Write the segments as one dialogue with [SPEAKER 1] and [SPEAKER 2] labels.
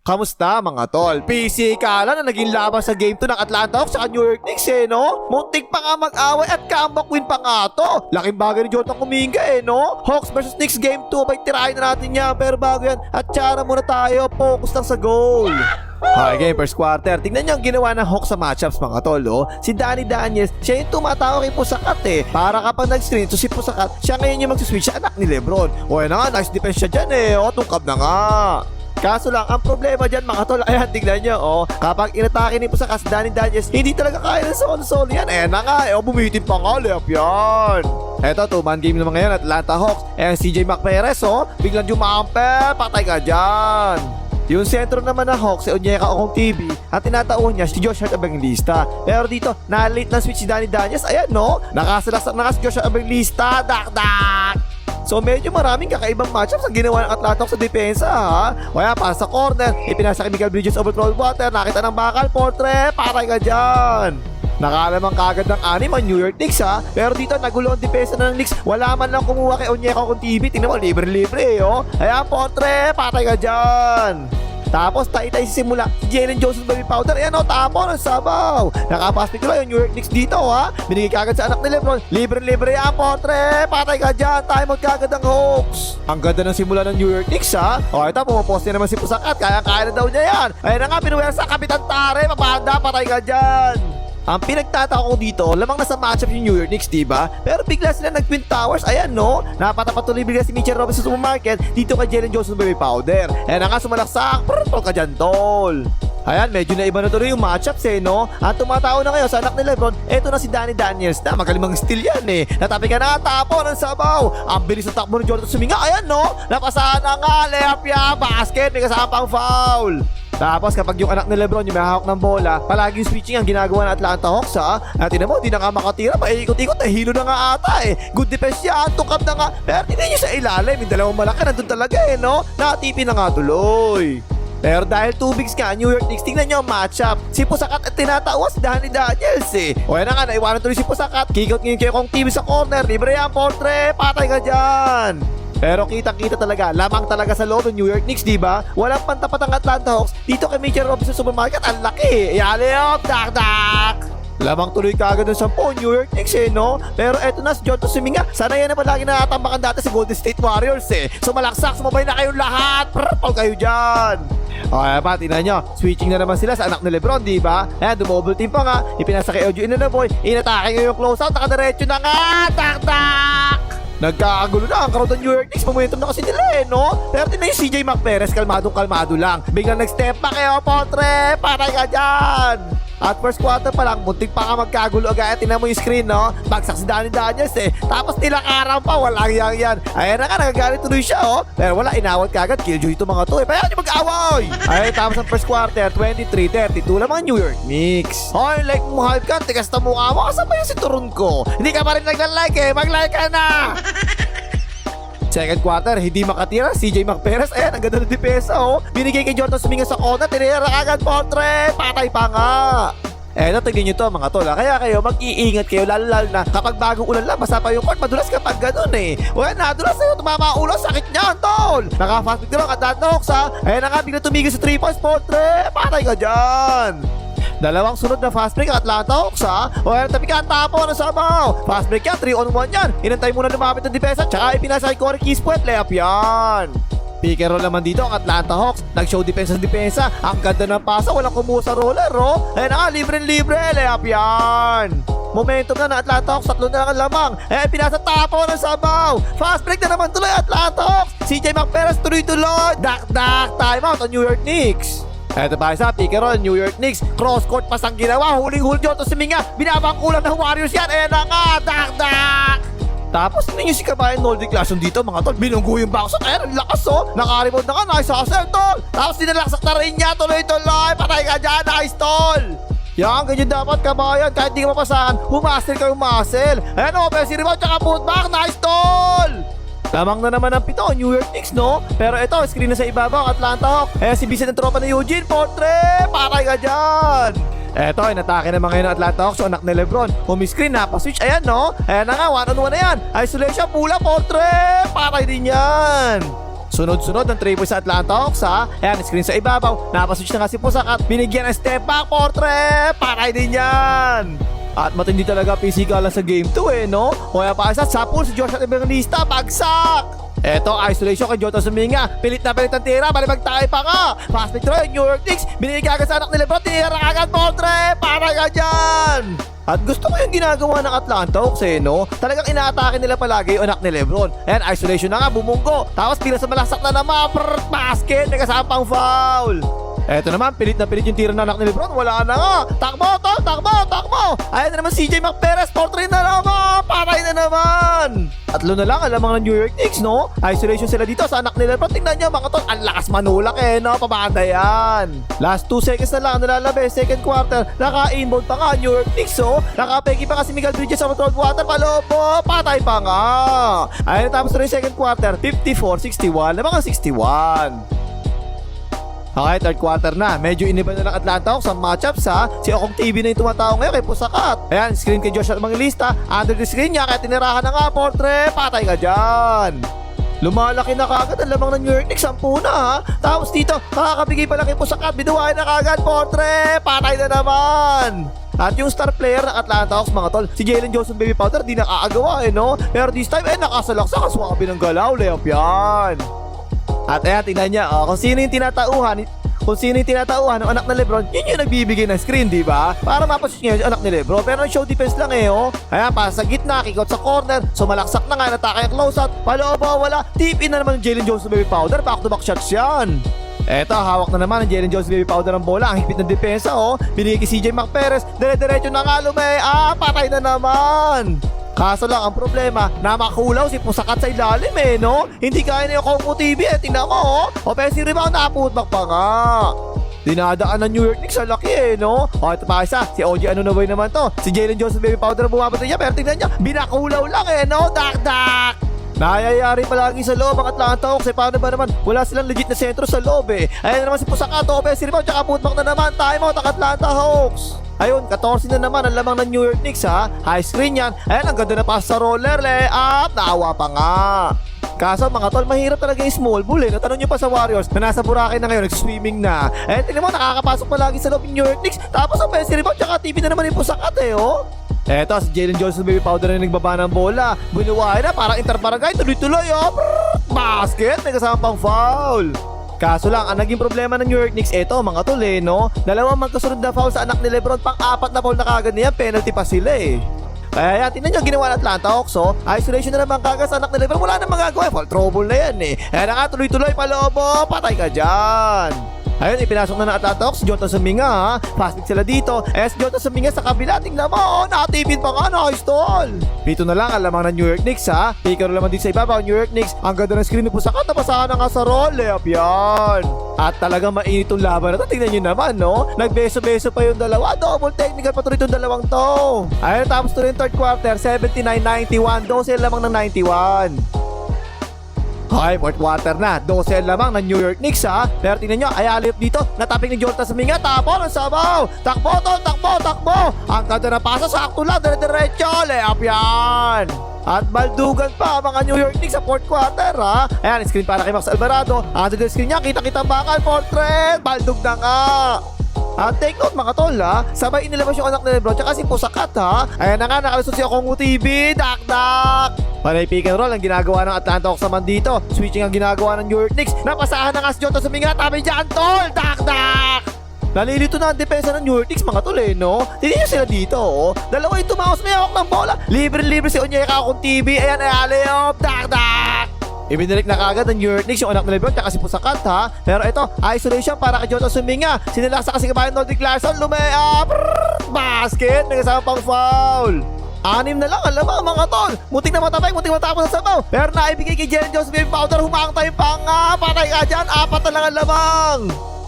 [SPEAKER 1] Kamusta mga tol? PC ka lang na naging laban sa game 2 ng Atlanta Hawks sa New York Knicks no? Muntik pa nga mag-away at comeback win pa nga to. Laking bagay ni Jonathan Kuminga no? Hawks versus Knicks game 2, bay tirahin na natin yan. Pero bago yan, at tsara muna tayo, focus lang sa goal. Okay, game first quarter. Tingnan nyo ang ginawa ng Hawks sa matchups mga tol Si Danny Daniels, siya yung tumatawag kay Pusakat Para kapag nag-screen to si Pusakat, siya ngayon yung mag-switch sa anak ni Lebron. O yan na nga, nice defense siya dyan O, tungkab na nga. Kaso lang, ang problema dyan mga tol, ayan, tignan nyo, kapag inatake ni Pusakas, Danny Daniels, hindi talaga kaya ng solo-solo yan. Ayan na nga, bumitin pa nga, layup yan. Eto, 2-man game naman ngayon, Atlanta Hawks. Ayan, CJ McPerez, biglang jumamper, patay ka dyan. Yung sentro naman ng Hawks, si Onyeka Okong TV, ang tinataon niya, si Josh Hart Evangelista. Pero dito, na-late na switch si Danny Daniels, ayan nakasalas si Josh Hart Evangelista, dak. So medyo maraming kakaibang matchups ang ginawa ng Atlanta sa depensa Kaya para sa corner, ipinasa kay Michael Bridges over controlled water, nakita ng bakal, portre, patay ka dyan. Nakalamang kagad ng anim ang New York Knicks Pero dito nagulo ang depensa ng Knicks. Wala man lang kumuha kay Onyeka kung TV. Tingnan mo, libre Ayan, portre, patay ka dyan. Tapos tayo sisimula si Jalen Johnson baby powder. Ayan tapon ang sabaw. Nakapaspik ko lang yung New York Knicks dito Binigay kagad sa anak ni Lebron. Libre yan, portre. Patay ka dyan. Time out kagad ang Hawks. Ang ganda ng simula ng New York Knicks O ito, pumapost niya naman si Pusakat. Kaya na daw niya yan. Ayan na nga, pinuwera sa Kapitan Tare. Mapahanda, patay ka dyan. Ang pinagtataka ko dito, lamang nasa matchup yung New York Knicks, diba? Pero bigla sila nag-Twin Towers. Ayan, napatapatuloy bigla si Mitchell Robinson sa supermarket dito kay Jalen Johnson baby powder. Ayan na nga, sumalaksak. Tol ka dyan, tol. Ayan, medyo na iba na tuloy yung matchups Ang tumatao na ngayon sa anak ni Lebron, eto na si Danny Daniels na magaling steal yan Natapi ka na, tapon ang sabaw. Ang bilis ng takbo ni Jonathan Kuminga. Ayan napasahan na nga, layup yan, basket, may kasama pang foul. Tapos kapag yung anak ni Lebron yung may hawak ng bola, palagi yung switching ang ginagawa ng Atlanta Hawks At tinan mo, di na nga makatira, paikot-ikot, hilo na nga ata Good defense yan, tukab na nga. Pero tinan nyo sa ilalim, yung dalawang malaki nandun talaga Natipin na nga tuloy. Pero dahil 2 bigs ka, New York Knicks, tingnan nyo ang matchup. Si Pusakat at tinatawa si Danny Daniels O yan na nga, naiwanan tuloy si Pusakat. Kikot ngayon kayo kong TV sa corner, libre yan, portre, patay ka dyan. Pero kitang-kita talaga, lamang talaga sa loob ng New York Knicks, diba? Walang pantapat ang Atlanta Hawks. Dito kay Mitchell Robinson supermarket, ang laki. Yaliyop, dak. Lamang tuloy kagad ng 10 New York Knicks Pero eto na si Jonathan Kuminga. Sana yan naman lagi natatambakan dati sa Golden State Warriors So malaksak, sumabay na kayong lahat. Purple kayo dyan. Okay pa, tingnan nyo. Switching na naman sila sa anak ni Lebron, diba? Ayan, dumobble team pa nga. Ipinasa kay Ojo Inaboy. Inatake ngayon yung closeout. Nakadiretso na nga. Dak. Nagkakagulo na ang karoon ng New York Knicks. Momentum na kasi nila Pero tinan yung CJ McPerez, kalmado lang. Biglang nag-step back potre. Patay ka dyan. At first quarter pa lang, muntik pa ka magkagulo agad. Tinan mo yung screen bagsak si Danny Daniels Tapos nilakaran pa, walang yan. Ayan na nga, nagagalit tuloy siya Pero wala, inawat kagad. Killjoy ito mga to Payaw nyo mag-away. Ayun, tapos ang first quarter 23-32 lang mga New York Knicks. Hoy, like mo hype ka, tigas na mukha mo. Kasama yung sinturon ko. Hindi ka pa rin nagla-like mag-like ka na. Second quarter, hindi makatira, CJ McPerez. Ayan, ang ganda ng depensa Binigay kay Jonathan Kuminga sa corner, tinira agad, portre, patay pa nga. Tignan nyo to mga tol Kaya kayo, mag-iingat kayo, lalo na kapag bagong ulan lang, basa pa yung court, madulas kapag ganun Wala, nadulas sa'yo, tumama ulo, sakit niyan, tol. Naka-fast break na lang, Atlanta Hawks Ayan na nga, bigla tumigil sa 3 points, portre, patay ka dyan. Dalawang sunod na fast break ang Atlanta Hawks O yan, tabi ka ang tapo ng sabaw. Fast break yan, 3-on-1 yan. Inantay muna lumapit ng depensa, tsaka ipinasa kay Corey Kispert, layup yan. Pick and roll naman dito ang Atlanta Hawks. Nag-show depensa. Ang ganda ng pasa, walang kumuha sa roller Ayan na nga, libre, layup yan. Momentum na ng Atlanta Hawks, 3 na lang ang lamang. Pinasa tapo ng sabaw. Fast break na naman tuloy Atlanta Hawks. CJ McPerez tuloy-tuloy. Dak, timeout ang New York Knicks. Eto pa isa, pick and roll, New York Knicks. Cross-court pas ang ginawa. Huling-huli Jonathan Kuminga. Binabangkulan ng Warriors yan. Ayan na nga, dak. Tapos ninyo si Kabayan Noldi Clason dito mga tol. Binunggo yung backsot. Ayan, ang lakas Naka-rebound na nga, nice hustle tol. Tapos dinalaksak na rin niya, tuloy-tuloy. Patay ka dyan, nice tol. Yan, ganyan dapat Kabayan. Kahit di ka mapasahan, humasel ka humasel. Ayan offensive rebound, tsaka putback, nice tol. Lamang na naman ang 7 New York Knicks Pero ito, screen na sa ibabaw Atlanta Hawks. Si Vincent ng tropa na Eugene, portre, patay ka dyan. Eto, inatake naman ngayon ng Atlanta Hawks anak ni Lebron. Humiscreen, napaswitch, ayan Ayan na nga, 1-on-1 na yan. Isolation, pula, portre, patay din yan. Sunod-sunod ng 3 points sa Atlanta Hawks ha. Ayan, screen sa ibabaw. Napaswitch na kasi Pusakat. Binigyan ng step back portrait. Patay din yan. At matindi talaga physical sa game 2 no? O kaya pa isa, sa pool si Josh at Evangelista. Bagsak! Eto, isolation kay Jota Suminga. Pilit na pilit ang tira. Balibag tayo pa nga. Fast break throw, New York Knicks. Binigay agad sa anak ni Lebron. Tira agad portrait. Patay ka dyan. At gusto ko yung ginagawa ng Atlanta Hawks no? Talagang inaatake nila palagi yung anak ni Lebron. Ayan, isolation na nga, bumunggo. Tapos pila sa malasak na naman. Basket, may kasama pang foul. Eto naman, pilit na pilit yung tira ng anak ni Lebron. Wala na nga. Takbo, tol, takbo. Ayan na naman CJ McPerez. Portrait na naman. Patay na naman. Tatlo na lang, alam mga New York Knicks, no? Isolation sila dito sa anak ni Lebron. Tingnan nyo mga tol, ang lakas manulak no? Pabanda yan. Last 2 seconds na lang, nalalabi. Second quarter, naka-inbound pa nga New York Knicks, Nakapegi pa kasi Miguel Bridges sa controlled water. Palobo, patay pa nga. Ayun, tapos na rin second quarter, 54-61, na mga 61. Okay, third quarter na. Medyo iniba na ng Atlanta Hawks ang matchup sa si Okong TV na yung tumatao ngayon kay Pusakat. Ayan, screen kay Josh at Evangelista. Under the screen niya, kaya tinirahan na nga, portrait. Patay ka dyan. Lumalaki na kagad ang lamang ng New York Knicks. 10 na ha. Tapos dito, nakakabigay pa lang kay Pusakat. Binuhain na kagad, portrait. Patay na naman. At yung star player ng Atlanta Hawks mga tol, si Jalen Johnson Baby Powder, di nakaagawa no? Pero this time, nakasalaksak. Kaswabi ng galaw, layup yan. At ayan, tingnan niya, kung sino yung tinatauhan ng anak na Lebron, yun yung nagbibigay ng screen, di ba? Para mapasus niya yung anak ni Lebron. Pero show defense lang Ayan, pa sa gitna, kick out sa corner, sumalaksak na nga, natake ang close out, paloob, wala, tip in na naman ng Jalen Johnson Baby Powder, back to back shots yan. Eto, hawak na naman ng Jalen Johnson Baby Powder ng bola, ang higpit ng depensa binigay kay CJ McPerez, dire-diretso na nga patay na naman. Kaso lang, ang problema, na makulaw si Pusakat sa ilalim no? Hindi kaya na yung Kongo TV tingnan mo offensive rebound, naputbak pa nga. Dinadaan ng New York Knicks sa laki no? Ito pa isa, si OG Anunoby naman to. Si Jalen Johnson Baby Powder bumabati niya, pero tingnan niya, binakulaw lang no? Dak-dak! Nayayari palagi sa loob ang Atlanta Hawks paano ba naman? Wala silang legit na sentro sa loob Ayan naman si Pusakat, offensive rebound, tsaka putbak na naman. Timeout ang Atlanta Hawks. Ayun, 14 na naman ang lamang ng New York Knicks High screen yan. Ayan, ang ganda na pass sa roller, layup. Naawa pa nga. Kaso mga tol, mahirap talaga yung small ball Natanong nyo pa sa Warriors na nasa Boracay na ngayon, nag-swimming na. Tingnan mo, nakakapasok palagi sa loob ng New York Knicks. Tapos ang offensive rebound, tsaka TV na naman yung Pusakat Eto, si Jalen Johnson Baby Powder na nagbaba ng bola. Binuwain na, parang interbarangay, tuloy-tuloy basket, may kasama pang foul. Kaso lang, ang naging problema ng New York Knicks, mga tol no? Dalawang magkasunod na foul sa anak ni Lebron, pang-4 na foul na kagad niya, penalty pa sila Kaya yan, tingnan nyo ginawa ng Atlanta Hawks isolation na naman kagad sa anak ni Lebron, wala na magagawa, foul trouble na yan Kaya na nga, tuloy-tuloy, palobo, patay ka dyan. Ayun, ipinasok na ng Atlanta Hawks, Jota Suminga fast break sila dito. Si Jota Suminga sa kabila, tingnan mo nakatipid pa nga, nakistol. Dito na lang, alamang ng New York Knicks Picker naman dito sa ibabaw, New York Knicks. Ang ganda ng screen ni Pusakat, napasahan na nga sa roll, layup yan. At talagang mainit yung laban na to, tingnan nyo naman nagbeso-beso pa yung dalawa, double technical pa to itong dalawang to. Ayun, tapos to rin third quarter, 79-91, 12 lamang ng 91. Okay, fourth quarter na. 12 lamang ng New York Knicks Pero tingnan nyo, ay alip dito. Nataping ni Jota Suminga. Tapo ng sabaw. Takbo to, takbo. Ang ganda na pasa, sakto lang. Dire-diretso. Layup yan. At baldugan pa mga New York Knicks sa fourth quarter Ayan, screen para kay Max Alvarado. Under the screen niya, kita-kita bakal. Portrait. Baldug na nga. Take note mga tol sabay inilabas yung anak ni Lebron tsaka si Pusakat Ayan na nga, nakalusot si Kongo TV. Dak-dak. Panay pick and roll ang ginagawa ng Atlanta Hawks naman dito. Switching ang ginagawa ng New York Knicks. Napasahan na nga si Jota Suminga. Tabi dyan tol. Dak-dak. Nalilito na ang depensa ng New York Knicks mga tol no? Hindi nyo sila dito Dalawa yung tumaos, may hawak ng bola. Libre-libre si Onyeka Kongo TV. Ayan, alley-oop. Dak-dak. Ibinalik na kagad ng New York Knicks yung anak ni Lebron tsaka si Pusakat Pero ito, isolation para kay Jota Suminga. Sinilaksa kasi kabayan Nordic Larson. Lumayap. Basket. May kasama pang foul. 6 na lang, alam mga tol. Muting na matapay, muting matapos sa sabaw. Pero naibigay kay Jalen Johnson Baby Powder. Humangtay pa nga. Patay ka dyan, 4 na lang ang lamang.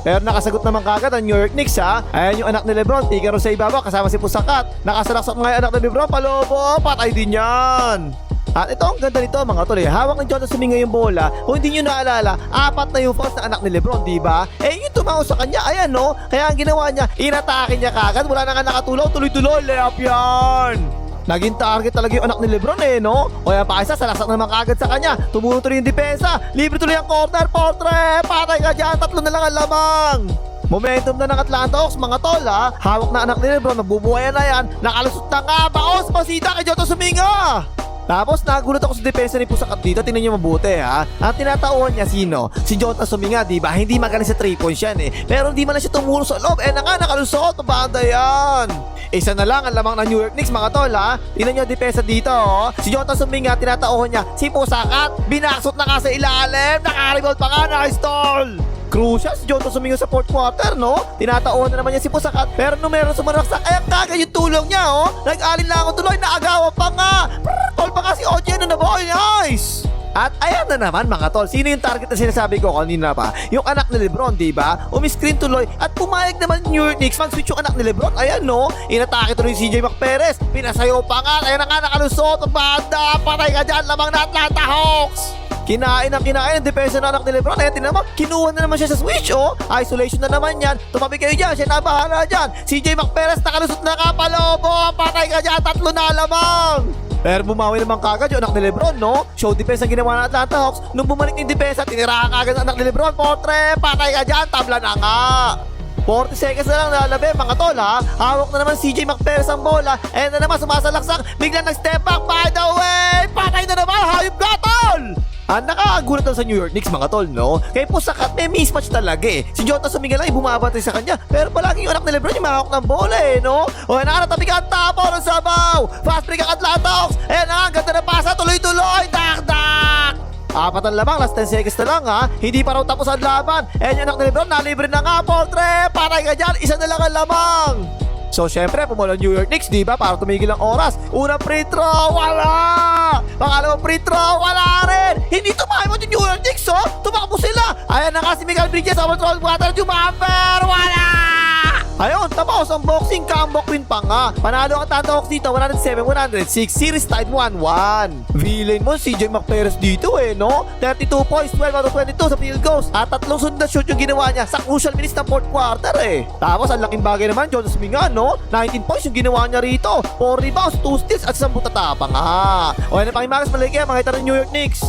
[SPEAKER 1] Pero nakasagot naman kagad ang New York Knicks Ayan yung anak ni Lebron, tigaro sa ibabaw kasama si Pusakat. Nakasalaksak nga yung anak ni Lebron, palobo, patay din yan. At ito ang ganda nito mga tol hawak ng Jota Suminga yung bola. Kung hindi nyo naalala, 4 na yung fouls na anak ni Lebron, diba? Yung tumaw sa kanya, ayan Kaya ang ginawa niya, inatake niya kagad. Wala na nga nakatulaw, tuloy-tuloy, layup yan. Naging target talaga yung anak ni Lebron no? O yan pa isa, salasak naman kaagad sa kanya. Tumulong tuloy yung depensa. Libre tuloy ang corner, Portre. Patay ka dyan, 3 na lang ang lamang. Momentum na ng Atlanta Hawks mga tol ha. Hawak na anak ni Lebron, nabubuhayan na yan. Nakalusot na nga, baos, pasita kay Jota Suminga. Tapos nagulat ako sa depensa ni Pusakat dito. Tingnan niyo mabuti ha. Ang tinatauhan niya sino? Si Jota Suminga, di ba? Hindi magaling sa 3 points yan Pero hindi man lang siya tumulong sa loob. Na nga, nakalusot. Mabanda yan. Isa na lang ang lamang ng New York Knicks mga tol ha. Tingnan niyo ang depensa dito Si Jota Suminga, tinatauhan niya si Pusakat. Binaksot na nga sa ilalim. Nakarebound pa nga. Nice stall. Crucial si Jota Suminga sa 4th quarter no? Tinataon na naman niya si Pusakat. Pero nung meron sumanaksak, ay ang kagay yung tulong niya Nag-alin lang ako tuloy, naagawan pa nga. Tol pa nga si OG na boy, nice. At ayan na naman mga tol, sino yung target na sinasabi ko kanina pa? Yung anak ni Lebron, diba? Umiscreen tuloy at pumayag naman New York Knicks mag-switch yung anak ni Lebron. Ayan no, inatake tuloy si CJ McPerez. Pinasayo pa nga, ayan na nga nakalusot. Banda, patay ka dyan, lamang na Atlanta Hawks. Kinain ang depensa ng anak ni Lebron. Ayan, tinan mo, kinuha na naman siya sa switch Isolation na naman yan. Tumabi kayo dyan, siya na bahala dyan. CJ McPerez nakalusot na kapalobo. Patay ka dyan, 3 na lamang. Pero bumawi naman kagad yung anak ni Lebron no? Show defense ang ginawa ng Atlanta Hawks. Nung bumalik yung depensa, tinirahan kagad ang anak ni Lebron. Portre, patay ka dyan, tabla na nga. 40 seconds na lang nalalabi mga tol ha. Hawak na naman CJ McPerez ang bola. And na naman sumasalaksak. Biglang nag-step back. By the way, patay na naman. Hayop ka tol. Nakakagulat lang sa New York Knicks mga tol no. Kaya po sakat may mismatch talaga Si Jota Suminga lang bumabatay sa kanya. Pero palagi yung anak ni Lebron yung mahawak ng bola no. O nakakatabi ka ang tapo ng sabaw. Fast break ang Atlanta Hawks. Ayan na, ganda na pasa. Tuloy-tuloy. Dak-dak. 4 na lamang, last 10 seconds na lang ha. Hindi pa raw tapos ang laban. Yung anak ni Lebron, nalibre na nga, Portre. Patay ka dyan, 1 na lang ang lamang. So syempre, pumula New York Knicks, diba? Para tumigil ang oras. Unang free throw, wala! Pangalawang free throw, wala rin! Hindi tumahimot yung New York Knicks, Tumakbo sila! Ayan na nga si Miguel Bridges, ang control water, jumamper, wala! Ayun, tapos ang boxing comeback win pa nga. Panalo ang Atlanta Hawks dito, 107-106. Series tied 1-1. Villain mo, CJ McPerez dito no? 32 points, 12 out of 22 sa field goals. At 3 sunod na shoot yung ginawa niya sa crucial minutes ng 4th quarter Tapos ang laking bagay naman, Jota Suminga, no? 19 points yung ginawa niya rito. 4 rebounds, 2 steals at 10 tatapa nga. O yan ang pakimagas malaki, mga ito ng New York Knicks.